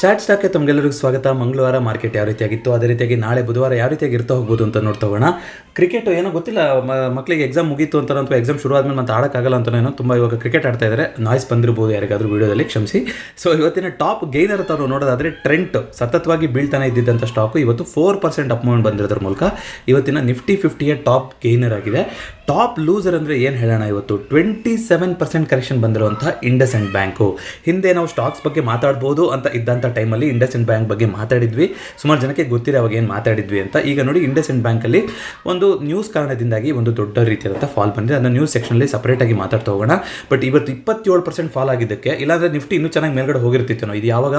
Chat ಸ್ಟಾಕ್ಗೆ ತಮಗೆಲ್ಲರಿಗೂ ಸ್ವಾಗತ. ಮಂಗಳವಾರ ಮಾರ್ಕೆಟ್ ಯಾವ ರೀತಿಯಾಗಿತ್ತು, ಅದೇ ರೀತಿಯಾಗಿ ನಾಳೆ ಬುಧವಾರ ಯಾವ ರೀತಿಯಾಗಿ ಇರ್ತಾ ಹೋಗ್ಬೋದು ಅಂತ ನೋಡ್ತಾ ಹೋಗೋಣ. ಕ್ರಿಕೆಟ್ ಏನೋ ಗೊತ್ತಿಲ್ಲ, ಮಕ್ಕಳಿಗೆ ಎಕ್ಸಾಮ್ ಮುಗೀತು ಅಂತ ಅಥವಾ ಎಕ್ಸಾಮ್ ಶುರು ಆದಮೇಲೆ ಮತ್ತೆ ಆಡೋಕ್ಕಾಗಲ್ಲ ಅಂತ ಏನೋ ತುಂಬ ಇವಾಗ ಕ್ರಿಕೆಟ್ ಆಡ್ತಾ ಇದ್ದಾರೆ. ನಾಯ್ಸ್ ಬಂದಿರ್ಬೋದು ಯಾರಿಗಾದ್ರೂ ವೀಡಿಯೋದಲ್ಲಿ, ಕ್ಷಮಿಸಿ. ಸೊ ಇವತ್ತಿನ ಟಾಪ್ ಗೈನರ್ ಅಂತ ನೋಡೋದಾದರೆ ಟ್ರೆಂಟ್ ಸತತವಾಗಿ ಬೀಳ್ತಾನೆ ಇದ್ದಿದ್ದಂಥ ಸ್ಟಾಕು ಇವತ್ತು 4% ಅಪ್ ಮೂವ್ಮೆಂಟ್ ಬಂದಿರೋದ್ರ ಮೂಲಕ ಇವತ್ತಿನ ನಿಫ್ಟಿ 50ಯ ಟಾಪ್ ಗೈನರ್ ಆಗಿದೆ. ಟಾಪ್ ಲೂಸರ್ ಅಂದರೆ ಏನು ಹೇಳೋಣ, ಇವತ್ತು 27% ಕರೆಕ್ಷನ್ ಬಂದಿರುವಂಥ ಇಂಡಸ್ಇಂಡ್ ಬ್ಯಾಂಕು. ಹಿಂದೆ ನಾವು ಸ್ಟಾಕ್ಸ್ ಬಗ್ಗೆ ಮಾತಾಡ್ಬೋದು ಅಂತ ಇದ್ದಂಥ ಟೈಮಲ್ಲಿ ಇಂಡಸ್ಇಂಡ್ ಬ್ಯಾಂಕ್ ಬಗ್ಗೆ ಮಾತಾಡಿದ್ವಿ. ಸುಮಾರು ಜನಕ್ಕೆ ಗೊತ್ತಿದೆ ಅವಾಗ ಏನು ಮಾತಾಡಿದ್ವಿ ಅಂತ. ಈಗ ನೋಡಿ, ಇಂಡಸ್ಇಂಡ್ ಬ್ಯಾಂಕಲ್ಲಿ ಒಂದು ನ್ಯೂಸ್ ಕಾರಣದಿಂದಾಗಿ ಒಂದು ದೊಡ್ಡ ರೀತಿಯಾದಂಥ ಫಾಲ್ ಬಂದಿದೆ. ಅದನ್ನು ನ್ಯೂಸ್ ಸೆಕ್ಷನಲ್ಲಿ ಸಪ್ರೇಟಾಗಿ ಮಾತಾಡ್ತಾ ಹೋಗೋಣ. ಬಟ್ ಇವತ್ತು 27% ಫಾಲ್ ಆಗಿದ್ದಕ್ಕೆ, ಇಲ್ಲಾಂದರೆ ನಿಫ್ಟಿ ಇನ್ನೂ ಚೆನ್ನಾಗಿ ಮೇಲ್ಗಡೆ ಹೋಗಿರ್ತಿತ್ತು. ಇದು ಯಾವಾಗ,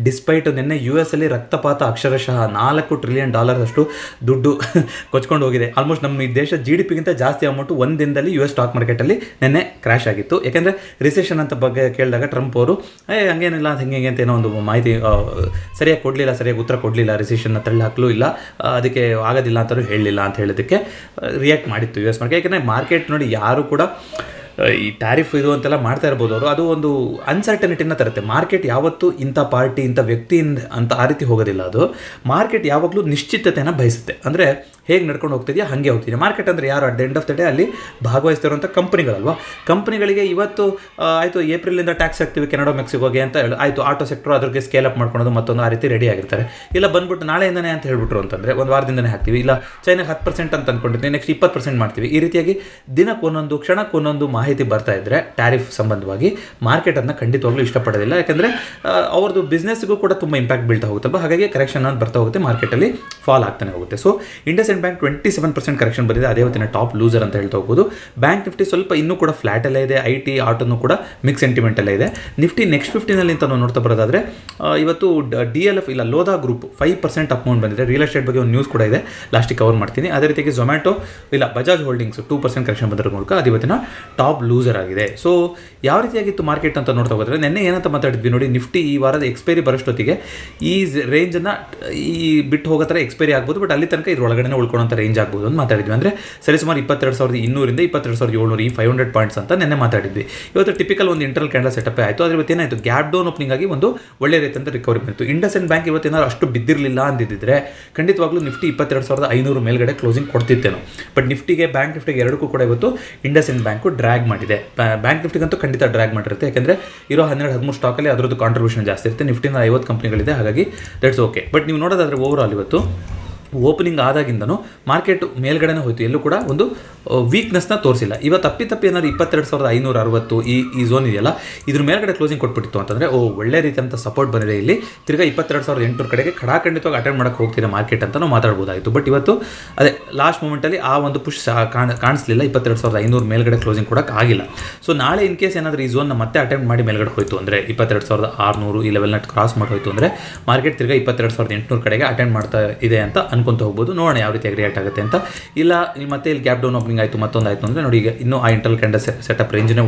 ಡಿಸ್ಪೈಟ್ ನಿನ್ನೆ US ಅಲ್ಲಿ ರಕ್ತಪಾತ, ಅಕ್ಷರಶಃ $4 ಟ್ರಿಲಿಯನ್ ಅಷ್ಟು ದುಡ್ಡು ಕೊಚ್ಕೊಂಡು ಹೋಗಿದೆ. ಆಲ್ಮೋಸ್ಟ್ ನಮ್ಮ ಈ ದೇಶ GDP ಗಿಂತ ಜಾಸ್ತಿ ಅಮೌಂಟು ಒಂದು ದಿನದಲ್ಲಿ US ಸ್ಟಾಕ್ ಮಾರ್ಕೆಟಲ್ಲಿ ನಿನ್ನೆ ಕ್ರ್ಯಾಶ್ ಆಗಿತ್ತು. ಯಾಕೆಂದರೆ ರಿಸೆಷನ್ ಅಂತ ಬಗ್ಗೆ ಕೇಳಿದಾಗ ಟ್ರಂಪ್ ಅವರು ಹಂಗೇನಿಲ್ಲ ಹಿಂಗೆ ಅಂತ ಏನೋ ಒಂದು ಮಾಹಿತಿ ಸರಿಯಾಗಿ ಕೊಡಲಿಲ್ಲ, ಸರಿಯಾಗಿ ಉತ್ತರ ಕೊಡಲಿಲ್ಲ, ರಿಸೆಷನ್ನ ತಳ್ಳಿ ಹಾಕಲೂ ಇಲ್ಲ, ಅದಕ್ಕೆ ಆಗೋದಿಲ್ಲ ಅಂತಲೂ ಹೇಳಲಿಲ್ಲ ಅಂತ ಹೇಳೋದಕ್ಕೆ ರಿಯಾಕ್ಟ್ ಮಾಡಿತ್ತು US ಮಾರ್ಕೆಟ್. ಯಾಕೆಂದರೆ ಮಾರ್ಕೆಟ್ ನೋಡಿ, ಯಾರು ಕೂಡ ಈ ಟ್ಯಾರಿಫ್ ಇದು ಅಂತೆಲ್ಲ ಮಾಡ್ತಾ ಇರ್ಬೋದು ಅವರು, ಅದು ಒಂದು ಅನ್ಸರ್ಟನಿಟಿನ ತರುತ್ತೆ. ಮಾರ್ಕೆಟ್ ಯಾವತ್ತೂ ಇಂಥ ಪಾರ್ಟಿ ಇಂಥ ವ್ಯಕ್ತಿಯಿಂದ ಅಂತ ಆ ರೀತಿ ಹೋಗೋದಿಲ್ಲ. ಅದು ಮಾರ್ಕೆಟ್ ಯಾವಾಗಲೂ ನಿಶ್ಚಿತತೆಯನ್ನು ಬಯಸುತ್ತೆ. ಅಂದರೆ ಹೇಗೆ ನಡ್ಕೊಂಡು ಹೋಗ್ತಿದೆಯಾ ಹಾಗೆ ಹೋಗ್ತಿದೆ ಮಾರ್ಕೆಟ್. ಅಂದರೆ ಯಾರು at the end of the day ಅಲ್ಲಿ ಭಾಗವಹಿಸ್ತಿರುವಂಥ ಕಂಪ್ನಿಗಳಲ್ವಾ. ಕಂಪ್ನಿಗಳಿಗೆ ಇವತ್ತು ಆಯಿತು ಏಪ್ರಿಲಿಂದ ಟ್ಯಾಕ್ಸ್ ಹಾಕ್ತೀವಿ ಕೆನಡಾ ಮೆಕ್ಸಿಕೋಗೆ ಅಂತ ಹೇಳಿ ಆಯಿತು, ಆಟೋ ಸೆಕ್ಟರ್ ಅದ್ರಿಗೆ ಸ್ಕೇಲ್ ಅಪ್ ಮಾಡ್ಕೊಳೋದು ಮತ್ತೊಂದು ಆ ರೀತಿ ರೆಡಿ ಆಗಿರ್ತಾರೆ. ಇಲ್ಲ ಬಂದ್ಬಿಟ್ಟು ನಾಳೆಯಿಂದನೇ ಅಂತ ಹೇಳ್ಬಿಟ್ರು ಅಂತಂದರೆ ಒಂದು ವಾರದಿಂದನೇ ಹಾಕ್ತೀವಿ. ಇಲ್ಲ ಚೈನಾಗೆ 10% ಅಂತ ಅಂದ್ಕೊಂಡಿರ್ತೀವಿ, ನೆಕ್ಸ್ಟ್ 20% ಮಾಡ್ತೀವಿ. ಈ ರೀತಿಯಾಗಿ ದಿನಕ್ಕೊಂದೊಂದು ಕ್ಷಣಕ್ಕೊಂದೊಂದು ಮಾಹಿತಿ ಬರ್ತಾ ಇದ್ದರೆ ಟ್ಯಾರಿಫ್ ಸಂಬಂಧವಾಗಿ ಮಾರ್ಕೆಟನ್ನು ಖಂಡಿತವಾಗ್ಲೂ ಇಷ್ಟಪಡೋದಿಲ್ಲ. ಯಾಕೆಂದರೆ ಅವ್ರದ್ದು ಬಿಸ್ನೆಸ್ಗೂ ಕೂಡ ತುಂಬ ಇಂಪ್ಯಾಕ್ಟ್ ಬೀಳ್ತಾ ಹೋಗುತ್ತಲ್ಲ. ಹಾಗಾಗಿ ಕರೆಕ್ಷನ್ ಅಂತ ಬರ್ತಾ ಹೋಗುತ್ತೆ, ಮಾರ್ಕೆಟಲ್ಲಿ ಫಾಲ್ ಆಗ್ತಾನೆ ಹೋಗುತ್ತೆ. ಸೊ ಇಂಡಸ್ಇಂಡ್ ಬ್ಯಾಂಕ್ 27% ಕರೆಕ್ಷನ್ ಬಂದಿದೆ, ಅದೇ ಇವತ್ತಿನ ಟಾಪ್ ಲೂಸರ್ ಅಂತ ಹೇಳ್ತಾ ಹೋಗ್ಬೋದು. ಬ್ಯಾಂಕ್ ನಿಫ್ಟಿ ಸ್ವಲ್ಪ ಇನ್ನೂ ಕೂಡ ಫ್ಲಾಟಲ್ಲೇ ಇದೆ. IT ಆಟೋನು ಕೂಡ ಮಿಕ್ಸ್ ಸೆಂಟಿಮೆಂಟಲ್ಲೇ ಇದೆ. ನಿಫ್ಟಿ ನೆಕ್ಸ್ಟ್ 15ನಲ್ಲಿ ಅಂತ ನಾವು ನೋಡ್ತಾ ಬರೋದಾದರೆ ಇವತ್ತು DLF ಇಲ್ಲ ಲೋಧಾ ಗ್ರೂಪ್ 5% ಅಪ್ ಮೂವ್ಮೆಂಟ್ ಬಂದಿದೆ. ರಿಯಲ್ ಎಸ್ಟೇಟ್ ಬಗ್ಗೆ ಒಂದು ನ್ಯೂಸ್ ಕೂಡ ಇದೆ, ಲಾಸ್ಟಿಗೆ ಕವರ್ ಮಾಡ್ತೀನಿ. ಅದೇ ರೀತಿಯಾಗಿ ಝೊಮ್ಯಾಟೊ ಇಲ್ಲ ಬಜಾಜ್ ಹೋಲ್ಡಿಂಗ್ಸ್ 2% ಕರೆಕ್ಷನ್ ಬಂದಿರೋ ಮೂಲಕ ಅದು ಇವತ್ತಿನ ಟಾಪ್ ಲೂಸರ್ ಆಗಿದೆ. ಸೊ ಯಾವ ರೀತಿಯಾಗಿತ್ತು ಮಾರ್ಕೆಟ್ ಅಂತ ನೋಡ್ತಾ ಹೋದರೆ, ನಿನ್ನೆ ಏನಂತ ಮಾತಾಡಿದ್ವಿ ನೋಡಿ, ನಿಫ್ಟಿ ಈ ವಾರದ ಎಕ್ಸ್ಪೈರಿ ಬರೋಷ್ಟೊತ್ತಿಗೆ ಈ ರೇಂಜನ್ನು ಈ ಬಿಟ್ಟು ಹೋಗೋ ಥರ ಎಕ್ಸ್ಪೈರಿ ಆಗ್ಬೋದು, ಬಟ್ ಅಲ್ಲಿ ತನಕ ಇದ್ರೊಳಗಡೆ ಉಳ್ಕೊಳ್ಳೋಂಥ ರೇಂಜ್ ಆಗ್ಬೋದು ಅಂತ ಮಾತಾಡಿದ್ವಿ. ಅಂದರೆ ಸರಿಸುಮಾರು 22,200 22,700 ಈ 500 ಪಾಯಿಂಟ್ಸ್ ಅಂತ ನಿನ್ನೆ ಮಾತಾಡಿದ್ವಿ. ಇವತ್ತು ಟಿಪಿಕಲ್ ಒಂದು ಇಂಟರ್ನಲ್ ಕ್ಯಾಂಡಲ್ ಸೆಟಪ್ ಆಯಿತು. ಅದ್ರ ಇವತ್ತು ಏನಾಯಿತು, ಗ್ಯಾಪ್ ಡೌನ್ ಓಪನಿಂಗ್ ಆಗಿ ಒಂದು ಒಳ್ಳೆ ರೀತಿಯಂತ ರಿಕವರಿ ಬಂತು. ಇಂಡಸ್ಇಂಡ್ ಬ್ಯಾಂಕ್ ಇವತ್ತೇನಾದ್ರು ಅಷ್ಟು ಬಿದ್ದಿರಲಿಲ್ಲ ಅಂದಿದ್ದರೆ ಖಂಡಿತವಾಗ್ಲೂ ನಿಫ್ಟಿ 22,500 ಮೇಲ್ಗಡೆ ಕ್ಲೋಸಿಂಗ್ ಕೊಡ್ತಿತ್ತೇನೋ. ಬಟ್ ನಿಫ್ಟಿಗೆ ಬ್ಯಾಂಕ್ ನಿಫ್ಟಿಗೆ ಎರಡಕ್ಕೂ ಕೂಡ ಇವತ್ತು ಇಂಡಸ್ಇಂಡ್ ಬ್ಯಾಂಕು ಡ್ರ್ಯಾಗ್ ಮಾಡಿದೆ. ಬ್ಯಾಂಕ್ ನಿಫ್ಟಿಗಂತೂ ಖಂಡಿತ ಡ್ರ್ಯಾಗ್ ಮಾಡಿರುತ್ತೆ. ಯಾಕೆಂದರೆ ಇರೋ 12-13 ಸ್ಟಾಕಲ್ಲಿ ಅದರದ್ದು ಕಾಂಟ್ರಿಬ್ಯೂಷನ್ ಜಾಸ್ತಿ ಇರುತ್ತೆ. ನಿಫ್ಟಿನ 50 ಕಂಪ್ನಿಗಳಿದೆ, ಹಾಗಾಗಿ ದಟ್ಸ್ ಓಕೆ. ಬಟ್ ನೀವು ನೋಡೋದಾದರೆ ಓವರ್ ಆಲ್ ಇವತ್ತು ಓಪನಿಂಗ್ ಆದಾಗಿಂದನೂ ಮಾರ್ಕೆಟ್ ಮೇಲ್ಗಡೆನೇ ಹೋಯಿತು, ಎಲ್ಲೂ ಕೂಡ ಒಂದು ವೀಕ್ನೆಸ್ನ ತೋರಿಸಿಲ್ಲ. ಇವತ್ತು ತಪ್ಪಿ ಏನಾದ್ರು 22,560 ಈ ಝೋನ್ ಇದೆಯಲ್ಲ, ಇದ್ರ ಮೇಲ್ಗಡೆ ಕ್ಲೋಸಿಂಗ್ ಕೊಟ್ಬಿಟ್ಟಿತ್ತು ಅಂತಂದರೆ ಒಳ್ಳೆ ರೀತಿಯಂಥ ಸಪೋರ್ಟ್ ಬಂದಿದೆ. ಇಲ್ಲಿ ತಿರ್ಗಾ 22,800 ಕಡೆಗೆ ಖಂಡಿತವಾಗಿ ಅಟೆಂಡ್ ಮಾಡೋಕ್ಕೆ ಹೋಗ್ತಿದೆ ಮಾರ್ಕೆಟ್ ಅಂತ ನಾವು ಮಾತಾಡ್ಬೋದಾಯಿತು. ಬಟ್ ಇವತ್ತು ಅದೇ ಲಾಸ್ಟ್ ಮೂಮೆಂಟಲ್ಲಿ ಆ ಒಂದು ಪುಷ್ ಕಾಣಿಸ್ಲಿಲ್ಲ. 22,500 ಮೇಲ್ಗಡೆ ಕ್ಲೋಸಿಂಗ್ ಕೊಡೋಕ್ಕೆ ಆಗಿಲ್ಲ. ಸೊ ನಾಳೆ ಇನ್ ಕೇಸ್ ಏನಾದರೂ ಈ ಝೋನ್ನ ಮತ್ತೆ ಅಟೆಂಡ್ ಮಾಡಿ ಮೇಲ್ಗಡೆ ಹೋಯಿತು ಅಂದರೆ 22,600 ಈ ಲೆವೆಲ್ನ ಕ್ರಾಸ್ ಮಾಡಿ ಹೋಯಿತು ಅಂದರೆ ಮಾರ್ಕೆಟ್ ತಿರ್ಗಾ 22,800 ಕಡೆಗೆ ಅಟೆಂಡ್ ಮಾಡ್ತಾ ಇದೆ ಅಂತ ಅನ್ಕೊಂತ ಹೋಗ್ಬೋದು. ನೋಡೋಣ ಯಾವ ರೀತಿಯಾಗಿ ರಿಯಾಕ್ಟ್ ಆಗುತ್ತೆ ಅಂತ. ಇಲ್ಲ ಇಲ್ಲಿ ಮತ್ತೆ ಇಲ್ಲಿ ಗ್ಯಾಪ್ ಡೌನ್ ಓಪನಿಂಗ್ ಆಯಿತು, ಮತ್ತೊಂದು ಆಯಿತು ಅಂದರೆ ನೋಡಿ, ಈಗ ಇನ್ನೂ ಆ ಇಂಟರ್ನಲ್ ಕ್ಯಾಂಡಲ್ ಸೆಟಪ್ ರೇಂಜನ್ನೇ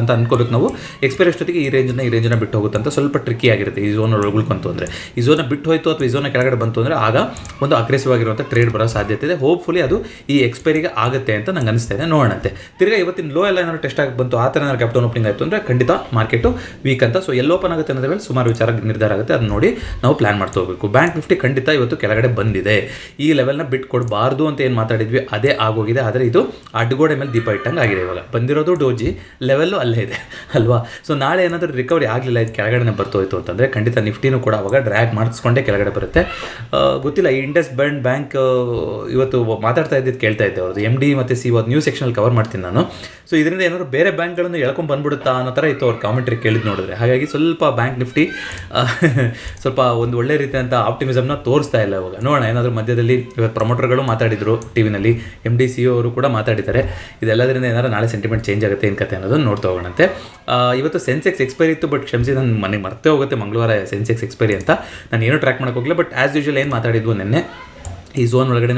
ಅಂತ ಅನ್ಕೋಬೇಕು ನಾವು. ಎಕ್ಸ್ಪೈರಿ ಅಷ್ಟೊತ್ತಿಗೆ ಈ ರೇಂಜನ್ನ ಬಿಟ್ಟು ಹೋಗುತ್ತೆ ಅಂತ ಸ್ವಲ್ಪ ಟ್ರಿಕ್ಕಿ ಆಗಿರುತ್ತೆ ಈ ಝೋನ್ ಉಳ್ಕೊಂತು ಅಂದರೆ. ಈ ಝೋನ್ನ ಬಿಟ್ಟು ಹೋಯಿತು ಅಥವಾ ಈ ಝೋನ್ನ ಕೆಳಗಡೆ ಬಂತು ಅಂದರೆ ಆಗ ಒಂದು ಅಗ್ರೆಸಿವ್ ಆಗಿರುವಂಥ ಟ್ರೇಡ್ ಬರೋ ಸಾಧ್ಯತೆ ಇದೆ. ಹೋಪ್ಫುಲಿ ಅದು ಈ ಎಕ್ಸ್ಪೈರಿಗೆ ಆಗುತ್ತೆ ಅಂತ ನಂಗೆ ಅನಿಸ್ತಾ ಇದೆ. ನೋಡೋಣಂತೆ. ತಿರ್ಗಾ ಇವತ್ತಿನ ಲೋ ಎಲ್ಲ ಏನಾದ್ರು ಟೆಸ್ಟ್ ಆಗಿ ಬಂತು, ಆ ಥರ ಏನಾದ್ರು ಗ್ಯಾಪ್ ಡೌನ್ ಓಪನಿಂಗ್ ಆಯಿತು ಅಂದರೆ ಖಂಡಿತ ಮಾರ್ಕೆಟು ವೀಕ್ ಅಂತ. ಸೊ ಎಲ್ಲಿ ಓಪನ್ ಆಗುತ್ತೆ ಅನ್ನೋದ್ರ ಮೇಲೆ ಸುಮಾರು ವಿಚಾರ ನಿರ್ಧಾರ ಆಗುತ್ತೆ. ಅದನ್ನ ನೋಡಿ ನಾವು ಪ್ಲಾನ್ ಮಾಡ್ತಾ ಹೋಗಬೇಕು. ಬ್ಯಾಂಕ್ ನಿಫ್ಟಿ ಖಂಡಿತ ಇವತ್ತು ಕೆಳಗಡೆ ಬಂದಿದೆ. ಈ ಲೆವೆಲ್ನ ಬಿಟ್ಟು ಕೊಡಬಾರ್ದು ಅಂತ ಏನು ಮಾತಾಡಿದ್ವಿ ಅದೇ ಆಗೋಗಿದೆ. ಆದರೆ ಇದು ಅಡ್ಗೋಡೆ ಮೇಲೆ ದೀಪ ಇಟ್ಟಂಗೆ ಆಗಿದೆ. ಇವಾಗ ಬಂದಿರೋದು ಡೋಜಿ ಲೆವೆಲ್ಲು ಅಲ್ಲೇ ಇದೆ ಅಲ್ವಾ. ಸೊ ನಾಳೆ ಏನಾದರೂ ರಿಕವರಿ ಆಗಲಿಲ್ಲ, ಇದು ಕೆಳಗಡೆ ಬರ್ತೋಯ್ತು ಅಂತಂದರೆ ಖಂಡಿತ ನಿಫ್ಟಿನೂ ಕೂಡ ಅವಾಗ ಡ್ರ್ಯಾಗ್ ಮಾಡಿಸ್ಕೊಂಡೇ ಕೆಳಗಡೆ ಬರುತ್ತೆ. ಗೊತ್ತಿಲ್ಲ, ಈ ಇಂಡಸ್ಇಂಡ್ ಬ್ಯಾಂಕ್ ಇವತ್ತು ಮಾತಾಡ್ತಾ ಇದ್ದಿದ್ದು ಕೇಳ್ತಾ ಇದ್ದೆ, ಅವ್ರದ್ದು MD ಮತ್ತು CEO ನ್ಯೂಸ್ ಸೆಕ್ಷನಲ್ಲಿ ಕವರ್ ಮಾಡ್ತೀನಿ ನಾನು. ಸೊ ಇದರಿಂದ ಏನಾದ್ರು ಬೇರೆ ಬ್ಯಾಂಕ್ಗಳನ್ನು ಎಳ್ಕೊಂಡು ಬಂದ್ಬಿಡುತ್ತಾ ಅನ್ನೋ ಥರ ಇತ್ತು ಅವ್ರ ಕಾಮೆಂಟ್ರಿ ಕೇಳಿದ್ದು ನೋಡಿದ್ರೆ. ಹಾಗಾಗಿ ಸ್ವಲ್ಪ ಬ್ಯಾಂಕ್ ನಿಫ್ಟಿ ಸ್ವಲ್ಪ ಒಂದು ಒಳ್ಳೆ ರೀತಿಯಂಥ ಆಪ್ಟಿಮಿಸಮ್ನ ತೋರಿಸ್ತಾ ಇಲ್ಲ ಇವಾಗ. ನೋಡೋಣ, ಏನಾದರೂ ಮಧ್ಯದಲ್ಲಿ ಇವತ್ತು ಪ್ರಮೋಟರ್ಗಳು ಮಾತಾಡಿದರು ಟಿವಿನಲ್ಲಿ, MD CEO ಅವರು ಕೂಡ ಮಾತಾಡಿದ್ದಾರೆ. ಇದೆಲ್ಲದರಿಂದ ಏನಾದ್ರು ನಾಳೆ ಸೆಂಟಿಮೆಂಟ್ ಚೇಂಜ್ ಆಗುತ್ತೆ ಏನು ಕತೆ ಅನ್ನೋದನ್ನು ನೋಡ್ತಾ ಹೋಗೋಣಂತೆ. ಇವತ್ತು ಸೆನ್ಸೆಕ್ಸ್ ಎಕ್ಸ್ಪೈರಿ ಇತ್ತು, ಬಟ್ ಕ್ಷಮಿಸಿ ನನ್ನ ಮನೆಗೆ ಮರ್ತೇ ಹೋಗುತ್ತೆ ಮಂಗಳವಾರ ಸೆನ್ಸೆಕ್ಸ್ ಎಕ್ಸ್ಪೈರಿ ಅಂತ. ನಾನು ಏನೂ ಟ್ರ್ಯಾಕ್ ಮಾಡೋಕ್ಕೆ ಹೋಗಿಲ್ಲ. ಬಟ್ ಆ್ಯಸ್ ಯೂಶುವಲ್ ಏನು ಮಾತಾಡಿದ್ವು ನಿನ್ನೆ, ಈ ಝೋನ್ ಒಳಗಡೆ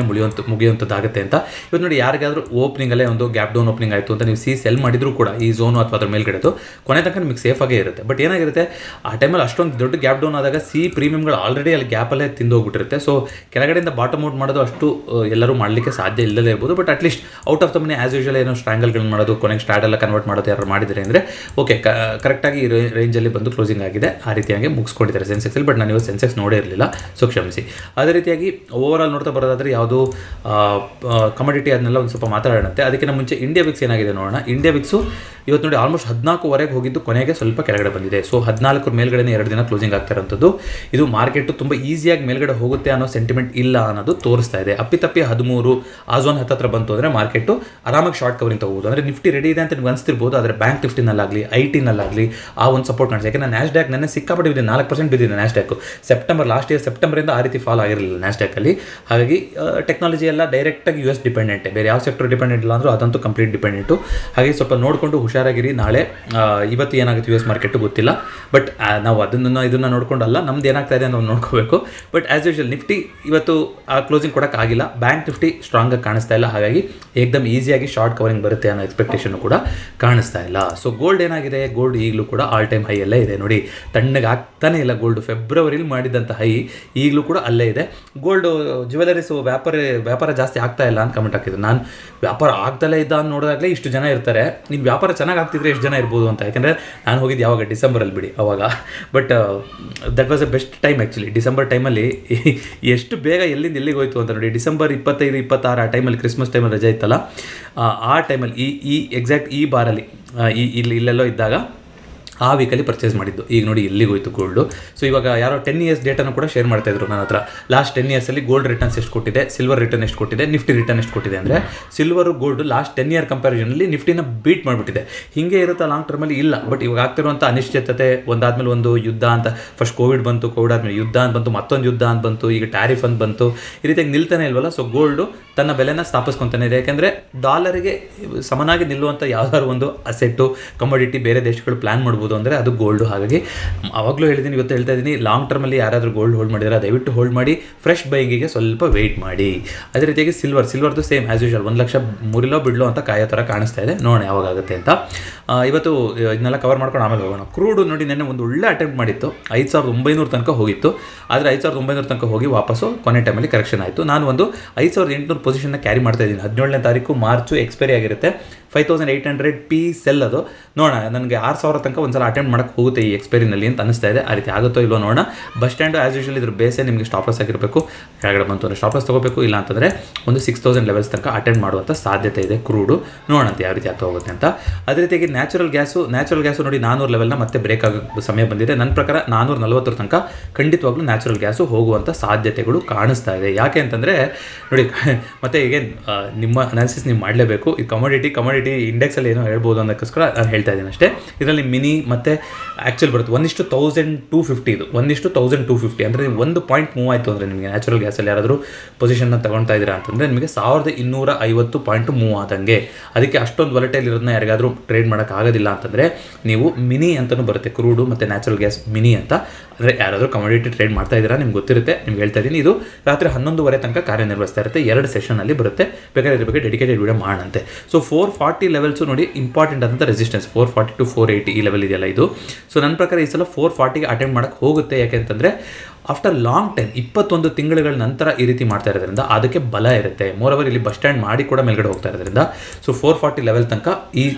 ಮುಗಿಯುವಂಥದ್ದಾಗುತ್ತೆ ಅಂತ. ಇವತ್ತು ನೋಡಿ ಯಾರಿಗಾದರೂ ಓಪನಿಂಗಲ್ಲೇ ಒಂದು ಗ್ಯಾಪ್ ಡೌನ್ ಓಪನಿಂಗ್ ಆಯಿತು ಅಂತ ನೀವು ಸೆಲ್ ಮಾಡಿದರೂ ಕೂಡ ಈ ಝೋನು ಅಥವಾ ಅದ್ರ ಮೇಲ್ಗಡೆದು ಕೊನೆ ತನಕ ನಿಮಗೆ ಸೇಫಾಗೇ ಇರುತ್ತೆ. ಬಟ್ ಏನಾಗಿರುತ್ತೆ ಆ ಟೈಮಲ್ಲಿ ಅಷ್ಟೊಂದು ದೊಡ್ಡ ಗ್ಯಾಪ್ ಡೌನ್ ಆದಾಗ ಪ್ರೀಮಿಯಮ್ಗಳು ಆಲ್ರೆಡಿ ಅಲ್ಲಿ ಗ್ಯಾಪಲ್ಲೇ ತಿಂದೋಗ್ಬಿಟ್ಟಿರುತ್ತೆ. ಸೊ ಕೆಳಗಡೆಯಿಂದ ಬಾಟಮ್ ಔಟ್ ಮಾಡೋದು ಅಷ್ಟು ಎಲ್ಲರೂ ಮಾಡಲಿಕ್ಕೆ ಸಾಧ್ಯ ಇಲ್ಲದೇ ಇರ್ಬೋದು. But at least out of the money as usual ಏನೋ ಸ್ಟ್ರಾಂಗಲ್ಗಳನ್ನ ಮಾಡೋದು, ಕೊನೆಗೆ ಸ್ಟಾರ್ಟೆಲ್ಲ ಕನ್ವರ್ಟ್ ಮಾಡೋದು ಯಾರು ಮಾಡಿದರೆ ಅಂದರೆ ಓಕೆ ಕರೆಕ್ಟಾಗಿ ಈ ರೇಂಜಲ್ಲಿ ಬಂದು ಕ್ಲೋಸಿಂಗ್ ಆಗಿದೆ, ಆ ರೀತಿಯಾಗಿ ಮುಗಿಸ್ಕೊಂಡಿದ್ದಾರೆ ಸೆನ್ಸೆಕ್ಸಲ್ಲಿ. ಬಟ್ ನಾನು ಇವತ್ತು ಸೆನ್ಸೆಕ್ಸ್ ನೋಡೇ ಇರಲಿಲ್ಲ, ಸೊ ಕ್ಷಮಿಸಿ. ಅದೇ ರೀತಿಯಾಗಿ ಓವರಾಲ್ ನೋಡ್ತಾ ಬರೋದಾದರೆ ಯಾವುದು ಕಮೋಡಿಟಿ ಅದನ್ನೆಲ್ಲ ಒಂದು ಸ್ವಲ್ಪ ಮಾತಾಡೋಣಂತೆ. ಅದಕ್ಕಿಂತ ಮುಂಚೆ ಇಂಡಿಯಾ ವಿಕ್ಸ್ ಏನಾಗಿದೆ ನೋಡೋಣ. ಇಂಡಿಯಾ ವಿಕ್ಸು ಇವತ್ತು ನೋಡಿ ಆಲ್ಮೋಸ್ಟ್ 14ವರೆಗೆ ಹೋಗಿದ್ದು ಕೊನೆಗೆ ಸ್ವಲ್ಪ ಕೆಳಗಡೆ ಬಂದಿದೆ. ಸೊ 14 ಮೇಲ್ಗಡೆ 2 ದಿನ ಕ್ಲೋಸಿಂಗ್ ಆಗ್ತಿರೋಂಥದ್ದು. ಇದು ಮಾರ್ಕೆಟು ತುಂಬ ಈಸಿಯಾಗಿ ಮೇಲ್ಗಡೆ ಹೋಗುತ್ತೆ ಅನ್ನೋ ಸೆಂಟಿಮೆಂಟ್ ಇಲ್ಲ ಅನ್ನೋದು ತೋರಿಸ್ತಾ ಇದೆ. ಅಪ್ಪಿತಪ್ಪಿ 13 ಆ ಝೋನ್ ಹತ್ತಿರ ಬಂತು ಅಂದರೆ ಮಾರ್ಕೆಟು ಆರಾಮಾಗಿ ಶಾರ್ಟ್ ಕವರಿಂಗ್ ತಗೋಬೋದು. ಅಂದರೆ ನಿಫ್ಟಿ ರೆಡಿ ಇದೆ ಅಂತ ನಿಮ್ಗೆ ಅನಿಸ್ತಿರ್ಬೋದು, ಆದರೆ ಬ್ಯಾಂಕ್ ನಿಫ್ಟಿನಲ್ಲಾಗಲಿ IT-ನಲ್ಲಾಗಲಿ ಆ ಒಂದು ಸಪೋರ್ಟ್ ಕಾಣಿಸ್ತು. ಯಾಕೆಂದರೆ ನ್ಯಾಸ್ಡ್ಯಾಕ್ ನೆನ್ನೆ ಸಿಕ್ಕಾಪಟ್ಟೆ ಬಿದ್ದಿದೆ, 4% ಬಿದ್ದಿದೆ ನ್ಯಾಸ್ಡ್ಯಾಕ್. ಲಾಸ್ಟ್ ಇಯರ್ ಸೆಪ್ಟೆಂಬರಿಂದ ಆ ರೀತಿ ಫಾಲ್ ಆಗಿರಲಿಲ್ಲ ನ್ಯಾಸ್ಡ್ಯಾಕಲ್ಲಿ. ಹಾಗಾಗಿ ಟೆಕ್ನಾಲಜಿ ಎಲ್ಲ ಡೈರೆಕ್ಟಾಗಿ US ಡಿಪೆಂಡೆಂಟೇ, ಬೇರೆ ಯಾವ ಸೆಕ್ಟರ್ ಡಿಪೆಂಡೆಂಟ್ ಇಲ್ಲ ಅಂದರೂ ಅದಂತೂ ಕಂಪ್ಲೀಟ್ ಡಿಪೆಂಡೆಂಟು. ಹಾಗೆ ಸ್ವಲ್ಪ ನೋಡಿಕೊಂಡು ಹುಷಾರಾಗಿರಿ. ನಾಳೆ ಇವತ್ತು ಏನಾಗುತ್ತೆ US ಮಾರ್ಕೆಟು ಗೊತ್ತಿಲ್ಲ, ಬಟ್ ನಾವು ಇದನ್ನು ನೋಡ್ಕೊಂಡಲ್ಲ, ನಮ್ದು ಏನಾಗ್ತಾ ಇದೆ ನಾವು ನೋಡ್ಕೋಬೇಕು. ಬಟ್ ಆ್ಯಸ್ ಯೂಶುವಲ್ ನಿಫ್ಟಿ ಇವತ್ತು ಆ ಕ್ಲೋಸಿಂಗ್ ಕೊಡೋಕ್ಕಾಗಿಲ್ಲ, ಬ್ಯಾಂಕ್ ನಿಫ್ಟಿ ಸ್ಟ್ರಾಂಗಾಗಿ ಕಾಣಿಸ್ತಾ ಇಲ್ಲ. ಹಾಗಾಗಿ ಏಕ್ದಮ್ ಈಸಿಯಾಗಿ ಶಾರ್ಟ್ ಕವರಿಂಗ್ ಬರುತ್ತೆ ಅನ್ನೋ ಎಕ್ಸ್ಪೆಕ್ಟೇಷನ್ ಕೂಡ ಕಾಣಿಸ್ತಾ ಇಲ್ಲ. ಸೊ ಗೋಲ್ಡ್ ಏನಾಗಿದೆ, ಗೋಲ್ಡ್ ಈಗಲೂ ಕೂಡ ಆಲ್ ಟೈಮ್ ಹೈ ಅಲ್ಲೇ ಇದೆ ನೋಡಿ. ತಣ್ಣಗೆ ಆಗ್ತಾನೆ ಇಲ್ಲ ಗೋಲ್ಡ್. ಫೆಬ್ರವರಿಲಿ ಮಾಡಿದಂಥ ಹೈ ಈಗಲೂ ಕೂಡ ಅಲ್ಲೇ ಇದೆ. ಗೋಲ್ಡ್ ಜ್ಯುವೆಲರೀಸು ವ್ಯಾಪಾರ ಜಾಸ್ತಿ ಆಗ್ತಾ ಇಲ್ಲ ಅಂತ ಕಮೆಂಟ್ ಹಾಕಿದ್ರು. ನಾನು ವ್ಯಾಪಾರ ಆಗ್ತಲೇ ಇದ್ದ ಅಂತ ನೋಡಿದಾಗಲೇ ಇಷ್ಟು ಜನ ಇರ್ತಾರೆ, ನಿಮ್ಮ ವ್ಯಾಪಾರ ಚೆನ್ನಾಗಿ ಆಗ್ತಿದ್ರೆ ಎಷ್ಟು ಜನ ಇರ್ಬೋದು ಅಂತ. ಯಾಕೆಂದರೆ ನಾನು ಹೋಗಿದ್ದು ಯಾವಾಗ ಡಿಸೆಂಬರಲ್ಲಿ ಬಿಡಿ ಅವಾಗ. But that was A best time actually. December ಟೈಮಲ್ಲಿ ಎಷ್ಟು ಬೇಗ ಎಲ್ಲಿಂದ ಎಲ್ಲಿಗೆ ಹೋಯ್ತು ಅಂತ ನೋಡಿ. ಡಿಸೆಂಬರ್ 25, 26 ಆ ಟೈಮಲ್ಲಿ ಕ್ರಿಸ್ಮಸ್ ಟೈಮಲ್ಲಿ ರಜೆ ಇತ್ತಲ್ಲ, ಆ ಟೈಮಲ್ಲಿ ಈ ಎಕ್ಸಾಕ್ಟ್ ಈ ಬಾರಲ್ಲಿ ಇಲ್ಲೆಲ್ಲೋ ಇದ್ದಾಗ ಆ ವೀಕಲ್ಲಿ ಪರ್ಚೇಸ್ ಮಾಡಿದ್ದು. ಈಗ ನೋಡಿ ಎಲ್ಲಿಗೆ ಹೋಯ್ತು ಗೋಲ್ಡು. ಸೊ ಇವಾಗ ಯಾರೋ 10 years ಡೇಟನ್ನು ಕೂಡ ಶೇರ್ ಮಾಡ್ತಾಯಿದ್ರು ನನ್ನ ಹತ್ರ. ಲಾಸ್ಟ್ 10 yearsಲ್ಲಿ ಗೋಲ್ಡ್ ರಿಟರ್ನ್ಸ್ ಎಷ್ಟು ಕೊಟ್ಟಿದೆ, ಸಿಲ್ವರ್ ರಿಟರ್ನ್ ಎಷ್ಟು ಕೊಟ್ಟಿದೆ, ನಿಫ್ಟಿ ರಿಟರ್ನ್ ಎಷ್ಟು ಕೊಟ್ಟಿದೆ ಅಂದರೆ ಸಿಲ್ವರು ಗೋಲ್ಡು ಲಾಸ್ಟ್ 10 year ಕಂಪ್ಯಾರಿಸನಲ್ಲಿ ನಿಫ್ಟಿನ ಬೀಟ್ ಮಾಡಿಬಿಟ್ಟಿದೆ. ಹೀಗೆ ಇರುತ್ತಾ ಲಾಂಗ್ ಟರ್ಮಲ್ಲಿ ಇಲ್ಲ. ಬಟ್ ಇವಾಗ ಆಗ್ತಿರುವಂಥ ಅನಿಶ್ಚಿತತೆ, ಒಂದಾದ್ಮೇಲೆ ಒಂದು ಯುದ್ಧ ಅಂತ, ಫಸ್ಟ್ ಕೋವಿಡ್ ಬಂತು, ಕೋವಿಡ್ ಆದಮೇಲೆ ಯುದ್ಧ ಅಂತ ಬಂತು, ಮತ್ತೊಂದು ಯುದ್ಧ ಅಂತ ಬಂತು, ಈಗ ಟ್ಯಾರಿಫ್ ಅಂತ ಬಂತು, ಈ ರೀತಿಯಾಗಿ ನಿಲ್ತಾನೆ ಇಲ್ವಲ್ಲ. ಸೊ ಗೋಲ್ಡು ತನ್ನ ಬೆಲೆನ ಸ್ಥಾಪಿಸ್ಕೊತಾನೆ ಇದೆ. ಯಾಕೆಂದರೆ ಡಾಲರಿಗೆ ಸಮನಾಗಿ ನಿಲ್ಲುವಂಥ ಯಾವ್ದಾದ್ರು ಒಂದು ಅಸೆಟ್ಟು ಕಮೋಡಿಟಿ ಬೇರೆ ದೇಶಗಳು ಪ್ಲ್ಯಾನ್ ಮಾಡ್ಬೋದು ಅಂದರೆ ಅದು ಗೋಲ್ಡು. ಹಾಗಾಗಿ ಆವಾಗಲೂ ಹೇಳಿದ್ದೀನಿ, ಇವತ್ತು ಹೇಳ್ತಾ ಇದ್ದೀನಿ, ಲಾಂಗ್ ಟರ್ಮಲ್ಲಿ ಯಾರಾದರೂ ಗೋಲ್ಡ್ ಹೋಲ್ಡ್ ಮಾಡಿದರೆ ದಯವಿಟ್ಟು ಹೋಲ್ಡ್ ಮಾಡಿ, ಫ್ರೆಶ್ ಬೈಂಗಿಗೆ ಸ್ವಲ್ಪ ವೆಯ್ಟ್ ಮಾಡಿ. ಅದೇ ರೀತಿಯಾಗಿ ಸಿಲ್ವರ್ದು ಸೇಮ್ ಆ್ಯಸ್ ಯೂಶುವಲ್ 1 ಲಕ್ಷ ಮುರಿಲೋ ಬಿಡ್ಲೋ ಅಂತ ಕಾಯೋ ಥರ ಕಾಣಿಸ್ತಾ ಇದೆ. ನೋಡೋಣ ಯಾವಾಗುತ್ತೆ ಅಂತ. ಇವತ್ತು ಇದನ್ನೆಲ್ಲ ಕವರ್ ಮಾಡ್ಕೊಂಡು ಆಮೇಲೆ ಹೋಗೋಣ. ಕ್ರೂಡು ನೋಡಿ ನೆನ್ನೆ ಒಂದು ಒಳ್ಳೆ ಅಟೆಂಪ್ಟ್ ಮಾಡಿತ್ತು, 5,900 ತನಕ ಹೋಗಿತ್ತು. ಆದರೆ 5,900 ತನಕ ಹೋಗಿ ವಾಪಸ್ಸು ಕೊನೆ ಟೈಮಲ್ಲಿ ಕರೆಕ್ಷನ್ ಆಯಿತು. ನಾನು ಒಂದು 5,800 ಪೊಸಿಷನ್ನ ಕ್ಯಾರಿ ಮಾಡ್ತಾ ಇದ್ದೀನಿ. 17ನೇ ತಾರೀಕು ಮಾರ್ಚು ಎಕ್ಸ್ಪೈರಿ ಆಗಿರುತ್ತೆ. 5,800 P ಸೆಲ್ ಅದು. ನೋಡೋಣ, ನನಗೆ 6,000 ತನಕ ಒಂದ್ಸಲ ಅಟೆಂಪ್ಟ್ ಮಾಡೋಕ್ಕೆ ಹೋಗುತ್ತೆ ಈ ಎಕ್ಸ್ಪೈರಿನಲ್ಲಿ ಅಂತ ಅನಿಸ್ತಾ ಇದೆ. ಆ ರೀತಿ ಆಗುತ್ತೋ ಇಲ್ಲೋ ನೋಡೋಣ. ಬಸ್ ಸ್ಟ್ಯಾಂಡು ಆ್ಯಸ್ ಯೂಶುವಲ್ ಇದ್ರ ಬೇಸೇ ನಿಮಗೆ ಸ್ಟಾಪ್ ಲಾಸ್ ಆಗಿರಬೇಕು. ಕೆಳಗಡೆ ಬಂತು ಅಂದರೆ ಸ್ಟಾಪ್ ಲಾಸ್ ತೊಗೋಬೇಕು, ಇಲ್ಲ ಅಂತಂದರೆ ಒಂದು 6,000 ಲೆವೆಲ್ಸ್ ತನಕ ಅಟೆಂಡ್ ಮಾಡುವಂಥ ಸಾಧ್ಯತೆ ಇದೆ ಕ್ರೂಡು. ನೋಡೋಣ ಅಂತ ಯಾವ ರೀತಿ ಆಗ್ತಾ ಹೋಗುತ್ತೆ ಅಂತ. ಅದೇ ರೀತಿಯಾಗಿ ನ್ಯಾಚುರಲ್ ಗ್ಯಾಸು ನೋಡಿ 400 ಲೆವೆಲ್ನ ಮತ್ತೆ ಬ್ರೇಕ್ ಆಗೋ ಸಮಯ ಬಂದಿದೆ. ನನ್ನ ಪ್ರಕಾರ 440 ತನಕ ಖಂಡಿತವಾಗ್ಲೂ ನ್ಯಾಚುರಲ್ ಗ್ಯಾಸು ಹೋಗುವಂಥ ಸಾಧ್ಯತೆಗಳು ಕಾಣಿಸ್ತಾ ಇದೆ. ಯಾಕೆ ಅಂತಂದರೆ ನೋಡಿ, ಮತ್ತೆ ಈಗ ನಿಮ್ಮ ಅನಾಲಿಸಿಸ್ ನೀವು ಮಾಡಲೇಬೇಕು. ಈ ಕಮೋಡಿಟಿ ಇಂಡೆಕ್ಸಲ್ಲಿ ಏನೋ ಹೇಳ್ಬೋದು ಅನ್ನೋಕ್ಕೋಸ್ಕರ ನಾನು ಹೇಳ್ತಾ ಇದ್ದೀನಿ ಅಷ್ಟೇ. ಇದರಲ್ಲಿ ಮಿನಿ ಮತ್ತು ಆ್ಯಕ್ಚುಲ್ ಬರುತ್ತೆ 1:1250. ಇದು 1:1250 ಅಂದರೆ ನೀವು 1 ಪಾಯಿಂಟ್ ಮೂವ್ ಆಯಿತು ಅಂದರೆ ನಿಮಗೆ ನ್ಯಾಚುರಲ್ ಗ್ಯಾಸಲ್ಲಿ ಯಾರಾದರೂ ಪೊಸಿಷನ್ನ ತೊಗೊಳ್ತಾ ಇದ್ದೀರಾ ಅಂತಂದರೆ ನಿಮಗೆ 1,250 ಪಾಯಿಂಟ್ ಮೂವ್ ಆದಂಗೆ. ಅದಕ್ಕೆ ಅಷ್ಟೊಂದು ವೊಲಟೈಲ್ ಇರೋದನ್ನ ಯಾರಿಗಾದರೂ ಟ್ರೇಡ್ ಮಾಡೋಕ್ಕಾಗೋದಿಲ್ಲ ಅಂತಂದರೆ ನೀವು ಮಿನಿ ಅಂತಲೂ ಬರುತ್ತೆ, ಕ್ರೂಡು ಮತ್ತು ನ್ಯಾಚುರಲ್ ಗ್ಯಾಸ್ ಮಿನಿ ಅಂತ. ಅಂದರೆ ಯಾರಾದರೂ ಕಮೋಡಿಟಿ ಟ್ರೇಡ್ ಮಾಡ್ತಾ ಇದ್ದೀರಾ ನಿಮ್ಗೆ ಗೊತ್ತಿರುತ್ತೆ, ನಿಮ್ಗೆ ಹೇಳ್ತಾ ಇದ್ದೀನಿ. ಇದು ರಾತ್ರಿ 11:30 ತನಕ ಕಾರ್ಯನಿರ್ವಹಿಸ್ತಾ ಇರುತ್ತೆ. 2 ಸೆಷನಲ್ಲಿ ಬರುತ್ತೆ. ಬೇಕಾದ್ರೆ ಇದ್ರ ಬಗ್ಗೆ ಡೆಡಿಕೇಟೆಡ್ ವಿಡಿಯೋ ಮಾಡೋಂತೆ. ಸೊ 440 ಲೆವೆಲ್ಸು ನೋಡಿ ಇಂಪಾರ್ಟೆಂಟ್ ಆದಂಥ ರೆಸಿಸ್ಟೆನ್ಸ್ 440 to 480 ಈ ಲೆವೆಲ್ ಇದೆಯಲ್ಲ ಇದು. ಸೊ ನನ್ನ ಪ್ರಕಾರ ಈ ಸಲ 440ಗೆ ಅಟೆಂಡ್ ಮಾಡೋಕ್ಕೆ ಹೋಗುತ್ತೆ. ಯಾಕೆಂತಂದರೆ ಆಫ್ಟರ್ ಲಾಂಗ್ ಟೈಮ್ 21 ತಿಂಗಳುಗಳ ನಂತರ ಈ ರೀತಿ ಮಾಡ್ತಾ ಇರೋದ್ರಿಂದ ಅದಕ್ಕೆ ಬಲ ಇರುತ್ತೆ. ಮೋರವರ್ ಇಲ್ಲಿ ಬಸ್ ಸ್ಟ್ಯಾಂಡ್ ಮಾಡಿ ಕೂಡ ಮೇಲ್ಗಡೆ ಹೋಗ್ತಾ ಇರೋದ್ರಿಂದ ಸೊ 440 ಲೆವೆಲ್ ತನಕ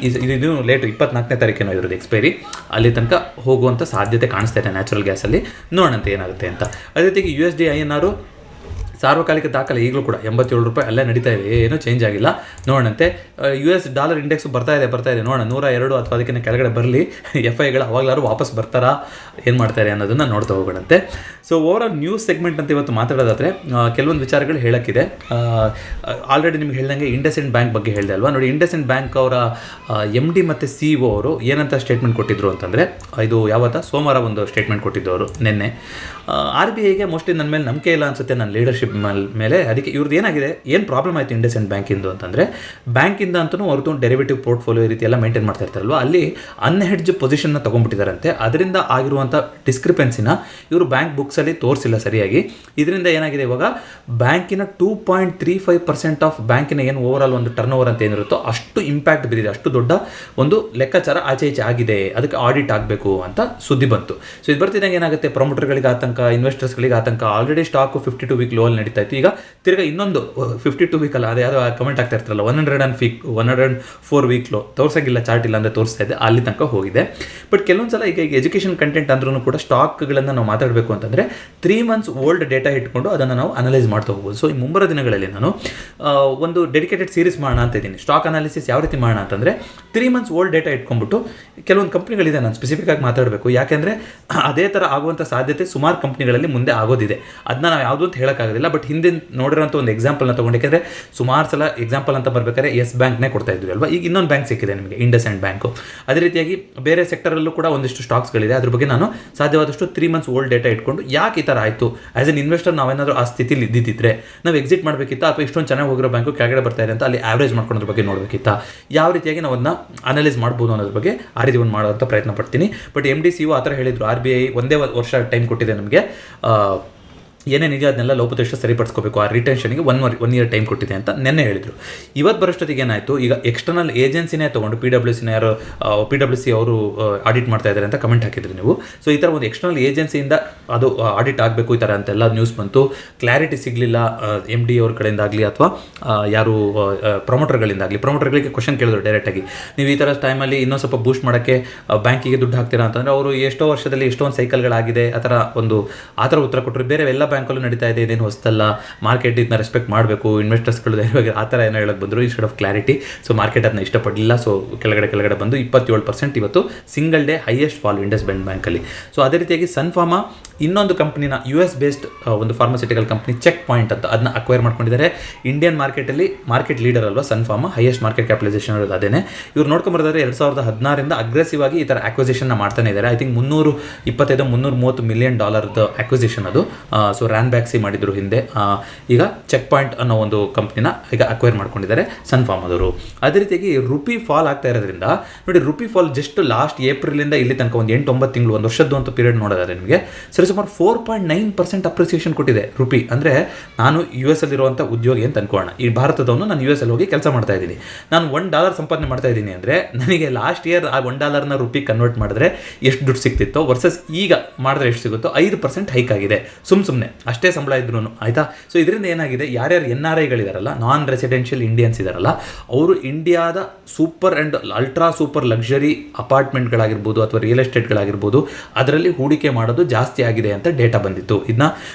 ಇದು ಲೇಟು 24ನೇ ತಾರೀಕೇನೋ ಇರೋದು ಎಕ್ಸ್ಪೈರಿ, ಅಲ್ಲಿ ತನಕ ಹೋಗುವಂಥ ಸಾಧ್ಯತೆ ಕಾಣಿಸ್ತಾ ಇದೆ ನ್ಯಾಚುರಲ್ ಗ್ಯಾಸಲ್ಲಿ. ನೋಡೋಣಂತೆ ಏನಾಗುತ್ತೆ ಅಂತ. ಅದೇ ರೀತಿ USD INR ಸಾರ್ವಕಾಲಿಕ ದಾಖಲೆ ಈಗಲೂ ಕೂಡ 87 ರೂಪಾಯಿ ಅಲ್ಲೇ ನಡೀತಾ ಇದೆ, ಏನೂ ಚೇಂಜ್ ಆಗಿಲ್ಲ. ನೋಡೋಣಂತೆ. US ಡಾಲರ್ ಇಂಡೆಕ್ಸು ಬರ್ತಾ ಇದೆ ನೋಡೋಣ. 102 ಅಥವಾ ಅದಕ್ಕಿಂತ ಕೆಳಗಡೆ ಬರಲಿ. FIಗಳು ಅವಾಗಲಾರು ವಾಪಸ್ ಬರ್ತಾರಾ, ಏನು ಮಾಡ್ತಾರೆ ಅನ್ನೋದನ್ನು ನೋಡ್ತಾ ಹೋಗೋಣಂತೆ. ಸೊ ಓವರಾಲ್ ನ್ಯೂಸ್ ಸೆಗ್ಮೆಂಟ್ ಅಂತ ಇವತ್ತು ಮಾತಾಡೋದಾದರೆ ಕೆಲವೊಂದು ವಿಚಾರಗಳು ಹೇಳೋಕ್ಕಿದೆ. ಆಲ್ರೆಡಿ ನಿಮ್ಗೆ ಹೇಳ್ದಂಗೆ ಇಂಡಸ್ಇಂಡ್ ಬ್ಯಾಂಕ್ ಬಗ್ಗೆ ಹೇಳಿದೆ ಅಲ್ವಾ. ನೋಡಿ, ಇಂಡಸ್ಇಂಡ್ ಬ್ಯಾಂಕ್ ಅವರ MD ಮತ್ತು CEO ಅವರು ಏನಂತ ಸ್ಟೇಟ್ಮೆಂಟ್ ಕೊಟ್ಟಿದ್ರು ಅಂತಂದರೆ, ಇದು ಸೋಮವಾರ ಒಂದು ಸ್ಟೇಟ್ಮೆಂಟ್ ಕೊಟ್ಟಿದ್ದು ಅವರು ನಿನ್ನೆ. RBIಗೆ ಮೋಸ್ಟ್ಲಿ ನನ್ನ ಮೇಲೆ ನಂಬಿಕೆ ಇಲ್ಲ ಅನಿಸುತ್ತೆ ನನ್ನ ಲೀಡರ್ಶಿಪ್ ಮೇಲೆ. ಅದಕ್ಕೆ ಇವ್ರದ್ದು ಏನಾಗಿದೆ, ಏನು ಪ್ರಾಬ್ಲಮ್ ಆಯಿತು ಇಂಡಸ್ಇಂಡ್ ಬ್ಯಾಂಕಿಂದು ಅಂತಂದರೆ, ಬ್ಯಾಂಕಿಂದ ಅಂತಲೂ ಅವ್ರದ್ದು ಡೆರಿವೇಟಿವ್ ಪೋರ್ಟ್ಫೋಲಿಯೋ ರೀತಿ ಎಲ್ಲ ಮೇಂಟೈನ್ ಮಾಡ್ತಾ ಇರ್ತಾರಲ್ವ, ಅಲ್ಲಿ ಅನ್ಹೆಡ್ಜ್ ಪೊಸಿಷನ್ನ ತೊಗೊಂಡ್ಬಿಟ್ಟಿದ್ದಾರಂತೆ. ಅದರಿಂದ ಆಗಿರುವಂಥ ಡಿಸ್ಕ್ರಿಪೆನ್ಸಿನ ಇವರು ಬ್ಯಾಂಕ್ ಬುಕ್ಸಲ್ಲಿ ತೋರಿಸಿಲ್ಲ ಸರಿಯಾಗಿ. ಇದರಿಂದ ಏನಾಗಿದೆ, ಇವಾಗ ಬ್ಯಾಂಕಿನ 2.35% ಆಫ್ ಬ್ಯಾಂಕಿನ ಏನು ಓವರಾಲ್ ಒಂದು ಟರ್ನ್ ಓವರ್ ಅಂತ ಏನಿರುತ್ತೋ ಅಷ್ಟು ಇಂಪ್ಯಾಕ್ಟ್ ಬಿದ್ದಿದೆ, ಅಷ್ಟು ದೊಡ್ಡ ಒಂದು ಲೆಕ್ಕಾಚಾರ ಆಚೆ ಈಚೆ ಆಗಿದೆ, ಅದಕ್ಕೆ ಆಡಿಟ್ ಆಗಬೇಕು ಅಂತ ಸುದ್ದಿ ಬಂತು. ಸೊ ಇದು ಬರ್ತಿದ್ದಂಗೆ ಏನಾಗುತ್ತೆ, ಪ್ರಮೋಟರ್ಗಳಿಗೆ ಆತಂಕ, ಇನ್ವೆಸ್ಟರ್ಸ್ಗಳಿಗೆ ಆತಂಕ. ಆಲ್ರೆಡಿ ಸ್ಟಾಕು 52 ವೀಕ್ ಲೋವಲ್ಲಿ ನಡೀತಾ ಇತ್ತು. ಈಗ ತಿರ್ಗಾ ಇನ್ನೊಂದು 52 ವೀಕ್ ಅಲ್ಲ, ಅದು ಯಾವುದೋ ಕಮೆಂಟ್ ಆಗ್ತಾ ಇರ್ತಾರಲ್ಲ, 104 ವೀಕ್ ಲೋ ತೋರಿಸೋಂಗಿಲ್ಲ, ಚಾರ್ಟ್ ಇಲ್ಲ ಅಂದರೆ ತೋರಿಸ್ತಾ ಇದೆ, ಅಲ್ಲಿ ತನಕ ಹೋಗಿದೆ. ಬಟ್ ಕೆಲವೊಂದು ಸಲ ಈಗ ಎಜುಕೇಷನ್ ಕಂಟೆಂಟ್ ಅಂದ್ರೂ ಕೂಡ ಸ್ಟಾಕ್ಗಳನ್ನು ನಾವು ಮಾತಾಡಬೇಕು ಅಂತಂದರೆ 3 ಮಂತ್ಸ್ ಓಲ್ಡ್ ಡೇಟಾ ಇಟ್ಕೊಂಡು ಅದನ್ನು ನಾವು ಅನಲೈಸ್ ಮಾಡ್ತಾ ಹೋಗ್ಬೋದು. ಸೊ ಈ ಮುಂಬರುವ ದಿನಗಳಲ್ಲಿ ನಾನು ಒಂದು ಡೆಡಿಕೇಟೆಡ್ ಸೀರೀಸ್ ಮಾಡೋಣ ಅಂತ ಇದ್ದೀನಿ. ಸ್ಟಾಕ್ ಅನಾಲಿಸಿಸ್ ಯಾವ ರೀತಿ ಮಾಡೋಣ ಅಂತಂದರೆ 3 ಮಂತ್ಸ್ ಓಲ್ಡ್ ಡೇಟಾ ಇಟ್ಕೊಂಡ್ಬಿಟ್ಟು, ಕೆಲವೊಂದು ಕಂಪ್ನಿಗಳಿದೆ, ನಾನು ಸ್ಪೆಸಿಫಿಕ್ ಆಗಿ ಮಾತಾಡಬೇಕು, ಯಾಕೆಂದರೆ ಅದೇ ಥರ ಆಗುವಂಥ ಸಾಧ್ಯತೆ ಸುಮಾರು ಕಂಪ್ನಿಗಳಲ್ಲಿ ಮುಂದೆ ಆಗೋದಿದೆ. ಅದನ್ನ ನಾವು ಯಾವುದು ಅಂತ ಹೇಳೋಕ್ಕಾಗೋದಿಲ್ಲ. ಬಟ್ ಹಿಂದೆ ನೋಡಿರೋಂಥ ಒಂದು ಎಕ್ಸಾಂಪಲ್ನ ತೊಗೊಂಡು, ಯಾಕೆಂದರೆ ಸುಮಾರು ಸಲ ಎಕ್ಸಾಂಪಲ್ ಅಂತ ಬರ್ಬೇಕಾದ್ರೆ ಎಸ್ ಬ್ಯಾಂಕ್ನೇ ಕೊಡ್ತಾ ಇದ್ವಿ ಅಲ್ವಾ, ಈಗ ಇನ್ನೊಂದು ಬ್ಯಾಂಕ್ ಸಿಕ್ಕಿದೆ ನಿಮಗೆ, ಇಂಡಸ್ಇಂಡ್ ಬ್ಯಾಂಕು. ಅದೇ ರೀತಿಯಾಗಿ ಬೇರೆ ಸೆಕ್ಟರಲ್ಲೂ ಕೂಡ ಒಂದಿಷ್ಟು ಸ್ಟಾಕ್ಸ್ಗಳಿದೆ. ಅದ್ರ ಬಗ್ಗೆ ನಾನು ಸಾಧ್ಯವಾದಷ್ಟು 3 ಮಂತ್ಸ್ ಓಲ್ಡ್ ಡೇಟಾ ಇಟ್ಕೊಂಡು ಯಾಕೆ ಈ ಥರ ಆಯಿತು, ಆ್ಯಸ್ ಎನ್ ಇನ್ವೆಸ್ಟರ್ ನಾವೇನಾದರೂ ಆ ಸ್ಥಿತಿಲಿ ಇದ್ದಿದ್ದರೆ ನಾವು ಎಕ್ಸಿಟ್ ಮಾಡಬೇಕಿತ್ತಾ, ಅಥವಾ ಇಷ್ಟೊಂದು ಚೆನ್ನಾಗಿ ಹೋಗಿರೋ ಬ್ಯಾಂಕು ಕೆಳಗಡೆ ಬರ್ತಾ ಇದೆ ಅಂತ ಅಲ್ಲಿ ಆವ್ರೇಜ್ ಮಾಡ್ಕೊಳ್ಳೋದ್ರ ಬಗ್ಗೆ ನೋಡಬೇಕಿತ್ತಾ, ಯಾವ ರೀತಿಯಾಗಿ ನಾವು ಅದನ್ನ ಅನಲೈಸ್ ಮಾಡ್ಬೋದು ಅನ್ನೋದ್ರ ಬಗ್ಗೆ ಆ ರೀತಿ ಒಂದು ಮಾಡೋಂಥ ಪ್ರಯತ್ನ ಪಡ್ತೀನಿ. ಬಟ್ MD CEO ಆ ಥರ ಹೇಳಿದರು, RBI ಒಂದೇ ವರ್ಷ ಟೈಮ್ ಕೊಟ್ಟಿದೆ ನಮಗೆ, ಏನೇನಿದೆ ಅದನ್ನೆಲ್ಲ ಲೋಪದೋಷ ಸರಿಪಡಿಸ್ಕೋಬೇಕು, ಆ ರಿಟೆನ್ಷನ್ಗೆ ಒನ್ ಇಯರ್ ಟೈಮ್ ಕೊಟ್ಟಿದೆ ಅಂತ ನೆನ್ನೆ ಹೇಳಿದರು. ಇವತ್ತು ಬರೋಷ್ಟೊತ್ತಿಗೆ ಏನಾಯಿತು, ಈಗ ಎಕ್ಸ್ಟರ್ನಲ್ ಏಜೆನ್ಸಿನೇ ತೊಗೊಂಡು PwC ಅವರು ಆಡಿಟ್ ಮಾಡ್ತಾ ಇದ್ದಾರೆ ಅಂತ ಕಮೆಂಟ್ ಹಾಕಿದ್ರಿ ನೀವು. ಸೊ ಈ ಥರ ಒಂದು ಎಕ್ಸ್ಟರ್ನಲ್ ಏಜೆನ್ಸಿಯಿಂದ ಅದು ಆಡಿಟ್ ಆಗಬೇಕು ಈ ಥರ ಅಂತೆಲ್ಲ ನ್ಯೂಸ್ ಬಂತು. ಕ್ಲಾರಿಟಿ ಸಿಗಲಿಲ್ಲ MD ಅವ್ರ ಕಡೆಯಿಂದಾಗಲಿ ಅಥವಾ ಯಾರು ಪ್ರಮೋಟರ್ಗಳಿಂದಾಗಲಿ. ಪ್ರಮೋಟರ್ಗಳಿಗೆ ಕ್ವಶನ್ ಕೇಳಿದ್ರು ಡೈರೆಕ್ಟಾಗಿ, ನೀವು ಈ ಥರ ಟೈಮಲ್ಲಿ ಇನ್ನೊಂದು ಸ್ವಲ್ಪ ಬೂಸ್ಟ್ ಮಾಡೋಕ್ಕೆ ಬ್ಯಾಂಕಿಗೆ ದುಡ್ಡು ಹಾಕ್ತೀರಾ ಅಂತಂದರೆ, ಅವರು ಎಷ್ಟೋ ವರ್ಷದಲ್ಲಿ ಎಷ್ಟೊಂದು ಸೈಕಲ್ಗಳಾಗಿದೆ ಆ ಥರ ಉತ್ತರ ಕೊಟ್ಟರು. ಬೇರೆ ಎಲ್ಲ ಬ್ಯಾಂಕಲ್ಲೂ ನಡೀತಾ ಇದೆ, ಇದೇನು ಹೊಸದಲ್ಲ, ಮಾರ್ಕೆಟ್ ಇದನ್ನ ರೆಸ್ಪೆಕ್ಟ್ ಮಾಡಬೇಕು, ಇನ್ವೆಸ್ಟರ್ಸ್ಗಳು ಧೈರ್ಯವಾಗಿ ಆ ಥರ ಏನೋ ಹೇಳಕ್ಕೆ ಬಂದರು instead of clarity. So market ಅದನ್ನ ಇಷ್ಟಪಡಲಿಲ್ಲ. ಸೊ ಕೆಳಗಡೆ ಬಂದು 27% ಇವತ್ತು single day highest fall IndusInd ಬ್ಯಾಂಕಲ್ಲಿ. ಸೊ ಅದೇ ರೀತಿಯಾಗಿ ಸನ್ಫಾರ್ಮಾ ಇನ್ನೊಂದು ಕಂಪ್ನಿನ US ಬೇಸ್ಡ್ ಒಂದು ಫಾರ್ಮಸ್ಯೂಟಿಕಲ್ ಕಂಪ್ನಿ ಚೆಕ್ ಪಾಯಿಂಟ್ ಅಂತ ಅದನ್ನ ಅಕ್ವೈರ್ ಮಾಡ್ಕೊಂಡಿದ್ದಾರೆ. ಇಂಡಿಯನ್ ಮಾರ್ಕೆಟಲ್ಲಿ ಮಾರ್ಕೆಟ್ ಲೀಡರ್ ಅಲ್ವಾ ಸನ್ಫಾರ್ಮಾ, ಹೈಯೆಸ್ಟ್ ಮಾರ್ಕೆಟ್ ಕ್ಯಾಪಿಟಲೈಸೇಷನ್ ಇರೋದು ಅದೇನೆ. ಇವ್ರು ನೋಡ್ಕೊಂಬರ್ತಾರೆ 2016ರಿಂದ ಅಗ್ರೆಸಿವ್ ಆಗಿ ಈ ಥರ ಅಕ್ವಿಸಿಷನ್ನ ಮಾಡ್ತಾನೆ ಇದ್ದಾರೆ. ಐ ಥಿಂಕ್ $330 ಮಿಲಿಯನ್ ಅಕ್ವಿಸಿಷನ್ ಅದು. ಸೊ ರ್ಯಾನ್ ಬ್ಯಾಕ್ಸಿ ಮಾಡಿದ್ರು ಹಿಂದೆ. ಈಗ ಚೆಕ್ ಪಾಯಿಂಟ್ ಅನ್ನೋ ಒಂದು ಕಂಪ್ನಿನ ಈಗ ಅಕ್ವೈರ್ ಮಾಡ್ಕೊಂಡಿದ್ದಾರೆ ಸನ್ಫಾರ್ಮಾದವರು. ಅದೇ ರೀತಿಯಾಗಿ ರುಪಿ ಫಾಲ್ ಆಗ್ತಾ ಇರೋದ್ರಿಂದ ನೋಡಿ, ರುಪಿ ಫಾಲ್ ಜಸ್ಟ್ ಲಾಸ್ಟ್ ಏಪ್ರಿಲಿಂದ ಇಲ್ಲಿ ತನಕ ಒಂದು 8-9 ತಿಂಗಳು, ಒಂದು ವರ್ಷದ್ದು ಅಂತ ಪೀರಿಯಡ್ ನೋಡೋದಾದ್ರೆ ನಿಮಗೆ ಸರಿಸುಮಾರು 4.9% ಅಪ್ರಿಸಿಯೇಷನ್ ಕೊಟ್ಟಿದೆ ರುಪಿ. ಅಂದರೆ ನಾನು US ಅಲ್ಲಿರುವಂಥ ಉದ್ಯೋಗಿ ಅಂತ ಅನ್ಕೋಣ, ಈ ಭಾರತದವನು ನಾನು US ಅಲ್ಲಿ ಹೋಗಿ ಕೆಲಸ ಮಾಡ್ತಾ ಇದ್ದೀನಿ, ನಾನು $1 ಸಂಪಾದನೆ ಮಾಡ್ತಾ ಇದ್ದೀನಿ ಅಂದರೆ ನನಗೆ ಲಾಸ್ಟ್ ಇಯರ್ ಆ $1ನ ರುಪಿ ಕನ್ವರ್ಟ್ ಮಾಡಿದ್ರೆ ಎಷ್ಟು ದುಡ್ಡು ಸಿಗ್ತಿತ್ತೋ ವರ್ಸಸ್ ಈಗ ಮಾಡಿದ್ರೆ ಎಷ್ಟು ಸಿಗುತ್ತೋ 5% ಹೈಕ್ ಆಗಿದೆ. ಸುಮ್ಮನೆ ಅಷ್ಟೇ ಸಂಬಳ ಇದ್ರೂ ಆಯಿತಾ. ಸೊ ಇದರಿಂದ ಏನಾಗಿದೆ, ಯಾರ್ಯಾರು NRIಗಳಿದಾರಲ್ಲ, ನಾನ್ ರೆಸಿಡೆನ್ಷಿಯಲ್ ಇಂಡಿಯನ್ಸ್ ಇದಾರಲ್ಲ, ಅವರು ಇಂಡಿಯಾದ super and ultra super luxury ಅಪಾರ್ಟ್ಮೆಂಟ್ಗಳಾಗಿರ್ಬೋದು ಅಥವಾ ರಿಯಲ್ ಎಸ್ಟೇಟ್ಗಳಾಗಿರ್ಬೋದು ಅದರಲ್ಲಿ ಹೂಡಿಕೆ ಮಾಡೋದು ಜಾಸ್ತಿ ಆಗಿದೆ ಅಂತ ಡೇಟಾ ಬಂದಿತ್ತು. ಇದನ್ನ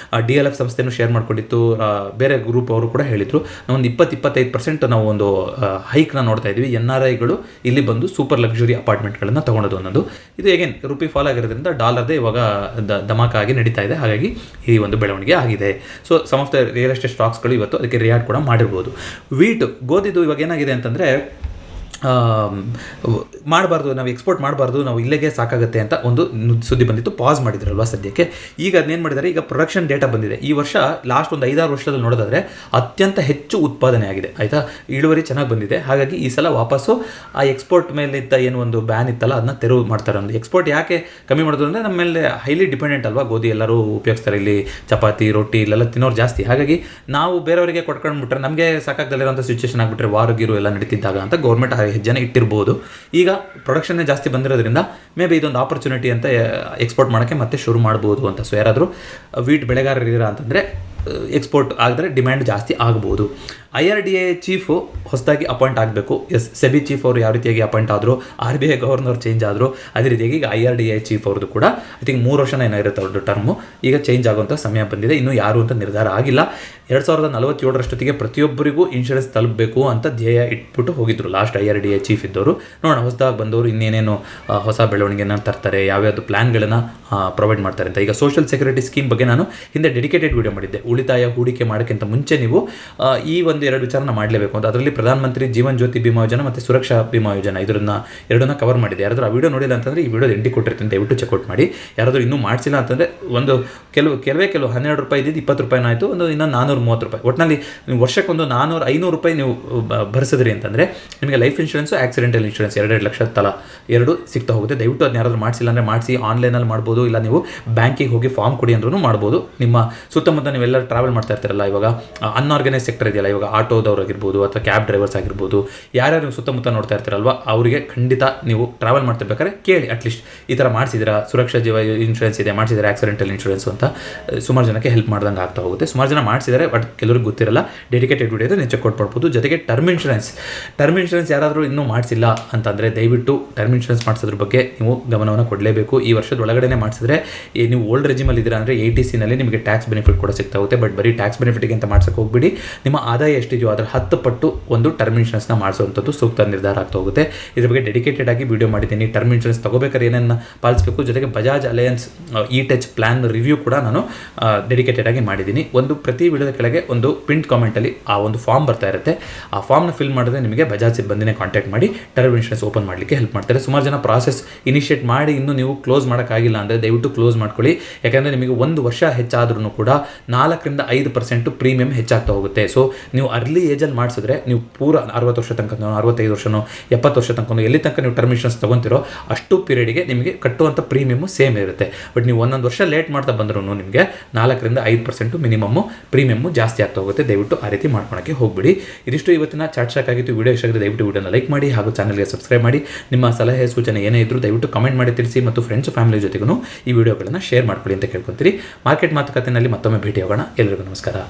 DLF ಸಂಸ್ಥೆನೂ ಶೇರ್ ಮಾಡ್ಕೊಂಡಿತ್ತು, ಬೇರೆ ಗ್ರೂಪ್ ಅವರು ಕೂಡ ಹೇಳಿದರು. ಒಂದು 20-25% ನಾವು ಒಂದು ಹೈಕ್ನ ನೋಡ್ತಾ ಇದ್ವಿ, NRIಗಳು ಇಲ್ಲಿ ಬಂದು ಸೂಪರ್ ಲಕ್ಸುರಿ ಅಪಾರ್ಟ್ಮೆಂಟ್ಗಳನ್ನು ತೊಗೊಳೋದು ಅನ್ನೋದು. ಇದು ಹೇಗೇನು ರುಪಿ ಫಾಲ್ ಆಗಿರೋದ್ರಿಂದ ಡಾಲರ್ದೇ ಇವಾಗ ಧಮಾಕ ಆಗಿ ನಡೀತಾ ಇದೆ, ಹಾಗಾಗಿ ಈ ಒಂದು ಬೆಳವಣಿಗೆ ಆಗಿದೆ. So some of the real estate ಸ್ಟಾಕ್ಸ್ಗಳು ಇವತ್ತು ಅದಕ್ಕೆ ರಿಯಾಕ್ಟ್ ಕೂಡ ಮಾಡಿರ್ಬೋದು. ವೀಟ್ ಗೋಧಿದು ಇವಾಗ ಏನಾಗಿದೆ ಅಂತಂದರೆ, ಮಾಡಬಾರ್ದು, ನಾವು ಎಕ್ಸ್ಪೋರ್ಟ್ ಮಾಡಬಾರ್ದು, ನಾವು ಇಲ್ಲಿಗೆ ಸಾಕಾಗುತ್ತೆ ಅಂತ ಒಂದು ಸುದ್ದಿ ಬಂದಿತ್ತು, ಪಾಸ್ ಮಾಡಿದ್ರಲ್ವ ಸದ್ಯಕ್ಕೆ. ಈಗ ಅದನ್ನೇನು ಮಾಡಿದ್ದಾರೆ, ಈಗ ಪ್ರೊಡಕ್ಷನ್ ಡೇಟಾ ಬಂದಿದೆ. ಈ ವರ್ಷ ಲಾಸ್ಟ್ ಒಂದು 5-6 ವರ್ಷದಲ್ಲಿ ನೋಡೋದಾದರೆ ಅತ್ಯಂತ ಹೆಚ್ಚು ಉತ್ಪಾದನೆ ಆಗಿದೆ, ಆಯಿತಾ, ಇಳುವರಿ ಚೆನ್ನಾಗಿ ಬಂದಿದೆ. ಹಾಗಾಗಿ ಈ ಸಲ ವಾಪಸ್ಸು ಆ ಎಕ್ಸ್ಪೋರ್ಟ್ ಮೇಲಿದ್ದ ಏನು ಒಂದು ಬ್ಯಾನ್ ಇತ್ತಲ್ಲ ಅದನ್ನ ತೆರವು ಮಾಡ್ತಾರೆ. ಒಂದು ಎಕ್ಸ್ಪೋರ್ಟ್ ಯಾಕೆ ಕಮ್ಮಿ ಮಾಡೋದು ಅಂದರೆ, ನಮ್ಮ ಮೇಲೆ ಹೈಲಿ ಡಿಪೆಂಡೆಂಟ್ ಅಲ್ವಾ, ಗೋಧಿ ಎಲ್ಲರೂ ಉಪಯೋಗಿಸ್ತಾರೆ, ಇಲ್ಲಿ ಚಪಾತಿ ರೊಟ್ಟಿ ಇಲ್ಲೆಲ್ಲ ತಿನ್ನೋರು ಜಾಸ್ತಿ. ಹಾಗಾಗಿ ನಾವು ಬೇರೆಯವರಿಗೆ ಕೊಟ್ಕೊಂಡ್ಬಿಟ್ರೆ ನಮಗೆ ಸಾಕಾಗ್ದಲ್ಲಿರೋಂಥ ಸಿಚುವೇಶನ್ ಆಗಿಬಿಟ್ರೆ ವಾರಗಿರು ಎಲ್ಲ ನಡೀತಿದ್ದಾಗ ಅಂತ ಗೌರ್ಮೆಂಟ್ ಹೆಜ್ಜೆನ ಇಟ್ಟಿರ್ಬೋದು. ಈಗ ಪ್ರೊಡಕ್ಷನ್ನೇ ಜಾಸ್ತಿ ಬಂದಿರೋದ್ರಿಂದ ಮೇ ಬಿ ಇದೊಂದು ಆಪರ್ಚುನಿಟಿ ಅಂತ ಎಕ್ಸ್ಪೋರ್ಟ್ ಮಾಡೋಕ್ಕೆ ಮತ್ತೆ ಶುರು ಮಾಡ್ಬೋದು ಅಂತ. ಸೊ ಯಾರಾದರೂ ವೀಟ್ ಬೆಳೆಗಾರರಿದ್ದೀರಾ ಅಂತಂದರೆ ಎಕ್ಸ್ಪೋರ್ಟ್ ಆಗಿದ್ರೆ ಡಿಮ್ಯಾಂಡ್ ಜಾಸ್ತಿ ಆಗ್ಬೋದು. IRDA ಚೀಫು ಹೊಸದಾಗಿ ಅಪಾಯಿಂಟ್ ಆಗಬೇಕು. ಸೆಬಿ ಚೀಫ್ ಅವರು ಯಾವ ರೀತಿಯಾಗಿ ಅಪಾಯಿಂಟ್ ಆದರು, RBI ಗವರ್ನರ್ ಚೇಂಜ್ ಆದರು, ಅದೇ ರೀತಿಯಾಗಿ ಈಗ IRDA ಚೀಫ್ ಅವ್ರದ್ದು ಕೂಡ ಐ ಥಿಂಕ್ 3 ವರ್ಷ ಏನೋ ಇರುತ್ತೆ ಅವ್ರದ್ದು ಟರ್ಮು. ಈಗ ಚೇಂಜ್ ಆಗುವಂಥ ಸಮಯ ಬಂದಿದೆ, ಇನ್ನೂ ಯಾರು ಅಂತ ನಿರ್ಧಾರ ಆಗಿಲ್ಲ. 2047 ಪ್ರತಿಯೊಬ್ಬರಿಗೂ ಇನ್ಶೂರೆನ್ಸ್ ತಲುಪಬೇಕು ಅಂತ ಧ್ಯೇಯ ಇಟ್ಬಿಟ್ಟು ಹೋಗಿದ್ರು ಲಾಸ್ಟ್ IRDA ಚೀಫ್ ಇದ್ದವರು. ನೋಡೋಣ ಹೊಸದಾಗಿ ಬಂದವರು ಇನ್ನೇನೇನು ಹೊಸ ಬೆಳವಣಿಗೆನ ತರ್ತಾರೆ, ಯಾವ್ಯಾವುದು ಪ್ಲ್ಯಾನ್ಗಳನ್ನು ಪ್ರೊವೈಡ್ ಮಾಡ್ತಾರೆ ಅಂತ. ಈಗ ಸೋಷಿಯಲ್ ಸೆಕ್ಯೂರಿಟಿ ಸ್ಕೀಮ್ ಬಗ್ಗೆ ನಾನು ಹಿಂದೆ ಡೆಡಿಕೇಟೆಡ್ ವಿಡಿಯೋ ಮಾಡಿದ್ದೆ, ಉಳಿತಾಯ ಹೂಡಿಕೆ ಮಾಡೋಕ್ಕಿಂತ ಮುಂಚೆ ನೀವು ಈ ಒಂದು 2 ವಿಚಾರನ ಮಾಡಲೇಬೇಕು ಅಂತ. ಅದರಲ್ಲಿ ಪ್ರಧಾನಮಂತ್ರಿ ಜೀವನ್ ಜ್ಯೋತಿ ಬಿಮಾ ಯೋಜನೆ ಮತ್ತು ಸುರಕ್ಷಾ ಬಿಮಾ ಯೋಜನೆ ಎರಡನ್ನ ಕವರ್ ಮಾಡಿದೆ. ಯಾರಾದರೂ ಆ ವಿಡಿಯೋ ನೋಡಿಲ್ಲ ಅಂತಂದರೆ ಈ ವಿಡಿಯೋ ಎಂಡಿ ಕೊಟ್ಟಿರ್ತೀನಿ, ದಯವಿಟ್ಟು ಚೆಕ್ಔಟ್ ಮಾಡಿ. ಯಾರಾದರೂ ಇನ್ನೂ ಮಾಡಿಸಿಲ್ಲ ಅಂತಂದರೆ ಒಂದು ಕೆಲವು 12 ರೂಪಾಯಿ ಇದ್ದಿದ್ದು 20 ರೂಪಾಯಿನ ಆಯಿತು, ಇನ್ನೂ 430 ರೂಪಾಯಿ. ಒಟ್ಟಿನಲ್ಲಿ ನೀವು ವರ್ಷಕ್ಕೊಂದು 500 ರೂಪಾಯಿ ನೀವು ಭರಿಸಿದ್ರಿ ಅಂತಂದರೆ ನಿಮಗೆ life insurance accidental insurance 2 lakh ತಲಾ 2 ಸಿಗ್ತಾ ಹೋಗುತ್ತೆ. ದಯವಿಟ್ಟು ಅದನ್ನ ಯಾರಾದರೂ ಮಾಡಿಸಿಲ್ಲ ಅಂದರೆ ಮಾಡಿಸಿ. ಆನ್ಲೈನಲ್ಲಿ ಮಾಡ್ಬೋದು, ಇಲ್ಲ ನೀವು ಬ್ಯಾಂಕಿಗೆ ಹೋಗಿ ಫಾರ್ಮ್ ಕೊಡಿ ಅಂದ್ರೂ ಮಾಡ್ಬೋದು. ನಿಮ್ಮ ಸುತ್ತಮುತ್ತ ನೀವೆಲ್ಲರೂ ಟ್ರಾವೆಲ್ ಮಾಡ್ತಾ ಇರ್ತಾರಲ್ಲ, ಇವಾಗ ಅನ್ಆರ್ಗನೈಸ್ ಸೆಕ್ಟರ್ ಇದೆಯಲ್ಲ, ಇವಾಗ ಆಟೋದವ್ರು ಆಗಿರ್ಬೋದು ಅಥವಾ ಕ್ಯಾಬ್ ಡ್ರೈವರ್ಸ್ ಆಗಿರ್ಬೋದು, ಯಾರ್ಯಾರು ನೀವು ಸುತ್ತಮುತ್ತ ನೋಡ್ತಾ ಇರ್ತಾರಲ್ವ, ಅವರಿಗೆ ಖಂಡಿತ ನೀವು ಟ್ರಾವೆಲ್ ಮಾಡ್ತಿರ್ಬೇಕಾದ್ರೆ ಕೇಳಿ, ಅಟ್ಲೀಸ್ಟ್ ಈ ಥರ ಮಾಡಿಸಿದ್ದೀರಾ, ಸುರಕ್ಷಾ ಜೀವ ಇನ್ಶೂರೆನ್ಸ್ ಇದೆ, ಮಾಡಿಸಿದರೆ ಆಕ್ಸಿಡೆಂಟಲ್ ಇನ್ಶೂರೆನ್ಸ್ ಅಂತ ಸುಮಾರು ಜನಕ್ಕೆ ಹೆಲ್ಪ್ ಮಾಡ್ದಂಗೆ ಆಗ್ತಾ ಹೋಗುತ್ತೆ. ಸುಮಾರು ಜನ ಮಾಡಿಸಿದರೆ, ಬಟ್ ಕೆಲವ್ರಿಗೆ ಗೊತ್ತಿರಲ್ಲ. ಡೆಡಿಕೇಟೆಡ್ ವಿಡಿಯೋ ನೀವು ಚೆಕ್ಔಟ್ ಮಾಡ್ಬೋದು. ಜೊತೆಗೆ ಟರ್ಮ್ ಇನ್ಶೂರೆನ್ಸ್ ಯಾರಾದರೂ ಇನ್ನೂ ಮಾಡಿಸಿಲ್ಲ ಅಂತಂದರೆ ದಯವಿಟ್ಟು ಟರ್ಮ್ ಇನ್ಶೂರೆನ್ಸ್ ಮಾಡಿಸೋದ್ರ ಬಗ್ಗೆ ನೀವು ಗಮನವನ್ನು ಕೊಡಲೇಬೇಕು. ಈ ವರ್ಷದ ಒಳಗಡೆ ಮಾಡಿಸಿದ್ರೆ ನೀವು ಓಲ್ಡ್ ರೆಜಿಮಲ್ಲಿ ಇದ್ದೀರಾ ಅಂದರೆ 80C ನಿಮಗೆ ಟ್ಯಾಕ್ಸ್ ಬೆನಿಫಿಟ್ ಕೂಡ ಸಿಗ್ತಾ ಹೋಗುತ್ತೆ. ಬಟ್ ಬರೀ ಟ್ಯಾಕ್ಸ್ ಬೆನಿಫಿಟ್ಗೆ ಅಂತ ಮಾಡ್ಸೋಕೆ ಹೋಗ್ಬಿಡಿ. ನಿಮ್ಮ ಆದಾಯ ಎಷ್ಟಿದೆಯೋ ಅದರ 10 ಪಟ್ಟು ಒಂದು ಟರ್ಮ್ ಇನ್ಶೂರೆನ್ಸ್ನ ಮಾಡಿಸುವಂಥದ್ದು ಸೂಕ್ತ ನಿರ್ಧಾರ ಆಗ್ತಾ ಹೋಗುತ್ತೆ. ಇದ್ರ ಬಗ್ಗೆ ಡೆಡಿಕೇಟೆಡ್ ಆಗಿ ವಿಡಿಯೋ ಮಾಡಿದ್ದೀನಿ. ಟರ್ಮ್ ಇನ್ಶೂರೆನ್ಸ್ ತಗೋಬೇಕಾದ್ರೆ ಏನೇನು ಪಾಲಿಸಬೇಕು, ಜೊತೆಗೆ Bajaj alliance E-touch plan review ಕೂಡ ನಾನು ಡೆಡಿಕೇಟೆಡ್ ಆಗಿ ಮಾಡಿದ್ದೀನಿ. ಪ್ರತಿ ವಿಡಿಯೋದ ಕೆಳಗೆ ಒಂದು ಪಿನ್ ಕಾಮೆಂಟಲ್ಲಿ ಆ ಒಂದು ಫಾರ್ಮ್ ಬರ್ತಾ ಇರುತ್ತೆ. ಆ ಫಾರ್ಮ್ನ ಫಿಲ್ ಮಾಡಿದ್ರೆ ನಿಮಗೆ ಬಜಾಜ್ ಸಿಬ್ಬಂದಿನೇ ಕಾಂಟ್ಯಾಕ್ಟ್ ಮಾಡಿ ಟರ್ಮ್ ಇನ್ಶೂರೆನ್ಸ್ ಓಪನ್ ಮಾಡಲಿಕ್ಕೆ ಹೆಲ್ಪ್ ಮಾಡ್ತಾರೆ. ಸುಮಾರು ಜನ ಪ್ರಾಸೆಸ್ ಇನಿಷಿಯೇಟ್ ಮಾಡಿ ಇನ್ನೂ ನೀವು ಕ್ಲೋಸ್ ಮಾಡೋಕ್ಕಾಗಿಲ್ಲ ಅಂದರೆ ದಯವಿಟ್ಟು ಕ್ಲೋಸ್ ಮಾಡ್ಕೊಳ್ಳಿ. ಯಾಕಂದರೆ ನಿಮಗೆ 1 ವರ್ಷ ಹೆಚ್ಚಾದ್ರೂ ಕೂಡ 4-5% ಪ್ರೀಮಿಯಂ ಹೆಚ್ಚಾಗ್ತಾ ಹೋಗುತ್ತೆ. ಸೊ ನೀವು ಅರ್ಲಿ ಏಜಲ್ಲಿ ಮಾಡಿಸಿದ್ರೆ ನೀವು ಪೂರ 60 ವರ್ಷ ತನಕ, 65 ವರ್ಷನೋ 70 ವರ್ಷ ತನಕ ಎಲ್ಲಿ ತನಕ ನೀವು ಟರ್ಮ್ ಇನ್ಶೂರೆನ್ಸ್ ತೊಗೊತಿರೋ ಅಷ್ಟು ಪೀರಿಯಡ್ಗೆ ನಿಮಗೆ ಕಟ್ಟುವಂಥ ಪ್ರೀಮಿಯಮ್ಮು ಸೇಮ್ ಇರುತ್ತೆ. ಬಟ್ ನೀವು 1 ವರ್ಷ ಲೇಟ್ ಮಾಡ್ತಾ ಬಂದರೂ ನಿಮಗೆ 4-5% ಮಿನಿಮಮ್ಮು ಪ್ರೀಮಿಯಮ್ಮು ಜಾಸ್ತಿ ಆಗ್ತಾ ಹೋಗುತ್ತೆ. ದಯವಿಟ್ಟು ಆ ರೀತಿ ಮಾಡ್ಕೊಳಕ್ಕೆ ಹೋಗ್ಬಿಡಿ. ಇದಿಷ್ಟು ಇವತ್ತಿನ ಚಾಟ್ ಶಾಕ್ ಆಗಿತ್ತು. ವಿಡಿಯೋ ಇಷ್ಟ ಆಗಿದೆ ದಯವಿಟ್ಟು ವಿಡಿಯೋನ ಲೈಕ್ ಮಾಡಿ ಹಾಗೂ ಚಾನಲ್ಗೆ ಸಬ್ಸ್ಕ್ರೈಬ್ ಮಾಡಿ. ನಿಮ್ಮ ಸಲಹೆ ಸೂಚನೆ ಏನೇ ಇದ್ದರೂ ದಯವಿಟ್ಟು ಕಮೆಂಟ್ ಮಾಡಿ ತಿಳಿಸಿ ಮತ್ತು ಫ್ರೆಂಡ್ಸ್ ಫ್ಯಾಮಿಲಿ ಜೊತೆಗೂ ಈ ವಿಡಿಯೋಗಳನ್ನು ಶೇರ್ ಮಾಡ್ಕೊಳ್ಳಿ ಅಂತ ಕೇಳ್ಕೊತೀರಿ. ಮಾರ್ಕೆಟ್ ಮಾತುಕತೆಯಲ್ಲಿ ಮತ್ತೊಮ್ಮೆ ಭೇಟಿಯಾಗೋಣ. ಎಲ್ಲರಿಗೂ ನಮಸ್ಕಾರ.